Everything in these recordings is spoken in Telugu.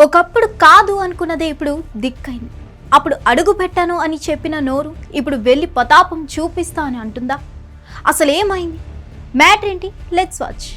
ఒకప్పుడు కాదు అనుకున్నదే ఇప్పుడు దిక్కైంది. అప్పుడు అడుగు పెట్టాను అని చెప్పిన నోరు ఇప్పుడు వెళ్ళి పతాపం చూపిస్తా అని అంటుందా? అసలేమైంది? మ్యాటర్ ఏంటి? Let's watch.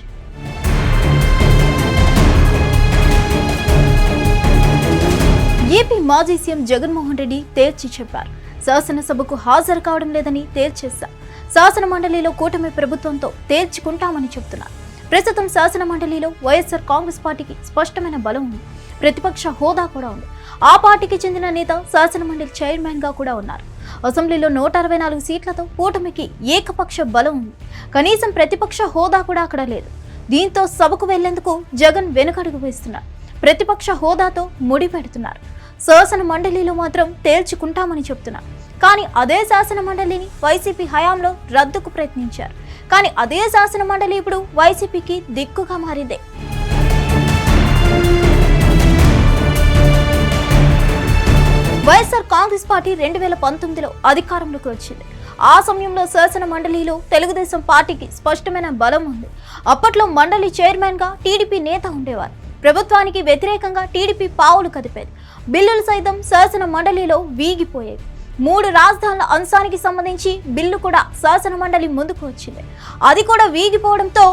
ఏపీ మాజీ సీఎం జగన్మోహన్ రెడ్డి తేల్చి చెప్పారు. శాసనసభకు హాజరు కావడం లేదని తేల్చేశారు. శాసన మండలిలో కూటమి ప్రభుత్వంతో తేల్చుకుంటామని చెప్తున్నారు. ప్రస్తుతం శాసన మండలిలో వైఎస్ఆర్ కాంగ్రెస్ పార్టీకి స్పష్టమైన బలం ఉంది. ప్రతిపక్ష హోదా కూడా ఉంది. ఆ పార్టీకి చెందిన నేత శాసన మండలి చైర్మన్ గా కూడా ఉన్నారు. అసెంబ్లీలో 164 సీట్లతో కూటమికి ఏకపక్ష బలం ఉంది. కనీసం ప్రతిపక్ష హోదా కూడా అక్కడ లేదు. దీంతో సభకు వెళ్లేందుకు జగన్ వెనుకడుగు వేస్తున్నారు. ప్రతిపక్ష హోదాతో ముడి పెడుతున్నారు. శాసన మండలిలో మాత్రం తేల్చుకుంటామని చెప్తున్నారు. కానీ అదే శాసన మండలిని వైసీపీ హయాంలో రద్దుకు ప్రయత్నించారు. కానీ అదే శాసన మండలి ఇప్పుడు వైసీపీకి దిక్కుగా మారిందే. వైఎస్ఆర్ కాంగ్రెస్ పార్టీ 2019లో అధికారంలోకి వచ్చింది. ఆ సమయంలో శాసన మండలిలో తెలుగుదేశం పార్టీకి స్పష్టమైన బలం ఉంది. అప్పట్లో మండలి చైర్మన్ గా టీడీపీ నేత ఉండేవారు. ప్రభుత్వానికి వ్యతిరేకంగా టీడీపీ పావులు కదిపేది. బిల్లులు సైతం శాసన మండలిలో వీగిపోయేవి. 3 రాజధానుల అంశానికి సంబంధించి బిల్లు కూడా శాసన మండలి ముందుకు వచ్చింది. అది కూడా వీగిపోవడంతో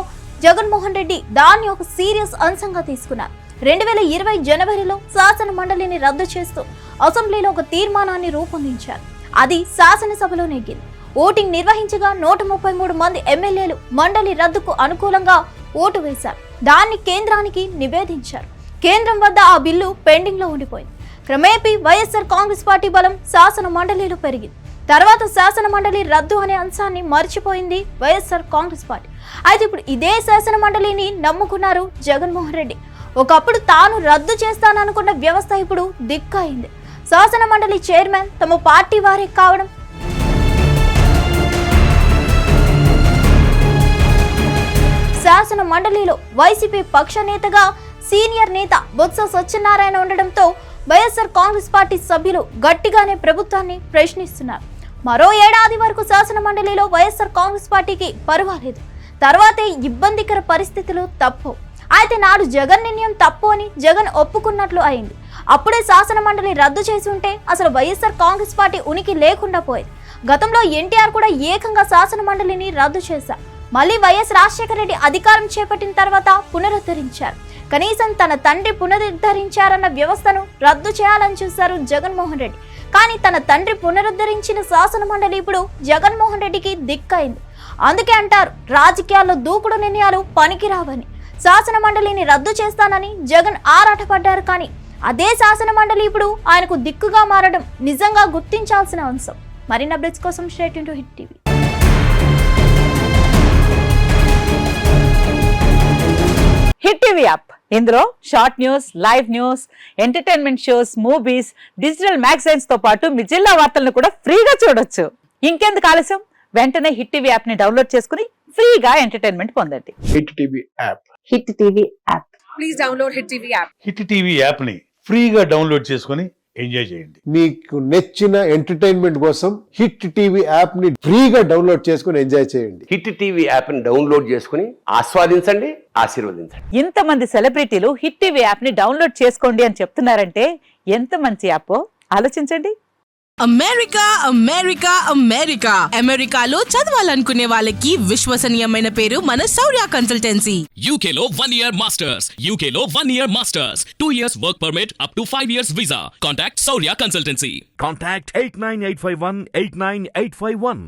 జగన్మోహన్ రెడ్డి దాన్ని ఒక సీరియస్ అంశంగా తీసుకున్నారు. 2020 జనవరిలో శాసన మండలిని రద్దు చేస్తూ అసెంబ్లీలో ఒక తీర్మానాన్ని రూపొందించారు. అది శాసనసభలో నెగ్గింది. ఓటింగ్ నిర్వహించగా 133 మంది ఎమ్మెల్యేలు మండలి రద్దుకు అనుకూలంగా ఓటు వేశారు. దాన్ని కేంద్రానికి నివేదించారు. కేంద్రం వద్ద ఆ బిల్లు పెండింగ్ లో ఉండిపోయింది. క్రమేపీ వైఎస్ఆర్ కాంగ్రెస్ పార్టీ బలం శాసన మండలిలో పెరిగింది. తర్వాత శాసన మండలి రద్దు అనే అంశాన్ని మర్చిపోయింది వైఎస్ఆర్ కాంగ్రెస్ పార్టీ. అయితే ఇప్పుడు ఇదే శాసన మండలిని నమ్ముకున్నారు జగన్మోహన్ రెడ్డి. ఒకప్పుడు తాను రద్దు చేస్తాననుకున్న వ్యవస్థ ఇప్పుడు దిక్కయింది. శాసన మండలి చైర్మన్ తమ పార్టీ వారే కావడం, శాసన మండలిలో వైసీపీ పక్ష నేతగా సీనియర్ నేత బొత్స సత్యనారాయణ ఉండడంతో వైఎస్ఆర్ కాంగ్రెస్ పార్టీ సభ్యులు గట్టిగానే ప్రభుత్వాన్ని ప్రశ్నిస్తున్నారు. మరో ఏడాది వరకు శాసన మండలిలో వైఎస్ఆర్ కాంగ్రెస్ పార్టీకి పర్వాలేదు. తర్వాతే ఇబ్బందికర పరిస్థితులు తప్పవు. అయితే నాడు జగన్ నిర్ణయం తప్పు అని జగన్ ఒప్పుకున్నట్లు అయింది. అప్పుడే శాసన మండలి రద్దు చేసి ఉంటే అసలు వైఎస్ఆర్ కాంగ్రెస్ పార్టీ ఉనికి లేకుండా పోయేది. గతంలో ఎన్టీఆర్ కూడా ఏకంగా శాసన మండలిని రద్దు చేశారు. మళ్ళీ వైఎస్ రాజశేఖర రెడ్డి అధికారం చేపట్టిన తర్వాత పునరుద్ధరించారు. కనీసం తన తండ్రి పునరుద్ధరించారన్న వ్యవస్థను రద్దు చేయాలని చూశారు జగన్మోహన్ రెడ్డి. కానీ తన తండ్రి పునరుద్ధరించిన శాసన మండలి ఇప్పుడు జగన్మోహన్ రెడ్డికి దిక్కైంది. అందుకే అంటారు రాజకీయాల్లో దూకుడు నిర్ణయాలు పనికిరావని. శాసన మండలిని రద్దు చేస్తానని జగన్ ఆరాటపడ్డారు. కానీ అదే శాసన మండలి ఇప్పుడు ఆయనకు దిక్కుగా మారడం నిజంగా గుర్తించాల్సిన అంశం. మరిన్ని అప్డేట్స్ కోసం straight into hit TV. Hit TV app, ఇందులో short news, live news, entertainment shows, movies, digital magazines తో పాటు మీ జిల్లా వార్తలను కూడా ఫ్రీగా చూడొచ్చు. ఇంకెందుకు ఆలస్యం, వెంటనే హిట్ టీవీ యాప్ ని డౌన్లోడ్ చేసుకుని ఫ్రీగా ఎంటర్టైన్మెంట్ పొందండి. Hit TV app. Hit TV app. Please download hit TV app. Hit TV app ని ఫ్రీగా డౌన్లోడ్ చేసుకుని ఎంజాయ్ చేయండి. మీకు నచ్చిన ఎంటర్టైన్మెంట్ కోసం హిట్ టీవీ యాప్ ని ఫ్రీగా డౌన్లోడ్ చేసుకుని ఎంజాయ్ చేయండి. హిట్ టీవీ యాప్ ని డౌన్లోడ్ చేసుకుని ఆస్వాదించండి, ఆశీర్వదించండి. ఇంతమంది సెలబ్రిటీలు హిట్ టీవీ యాప్ ని డౌన్లోడ్ చేసుకోండి అని చెప్తున్నారంటే ఎంత మంచి యాప్ ఆలోచించండి. అమెరికా అమెరికా అమెరికా అమెరికాలో చదవాలనుకునే వాళ్ళకి విశ్వసనీయమైన పేరు మన శౌర్య కన్సల్టెన్సీ. UK లో 1 year masters, UK లో 1 year masters, 2 years work permit up to 5 years visa. Contact Saurya Consultancy. Contact 89851 89851.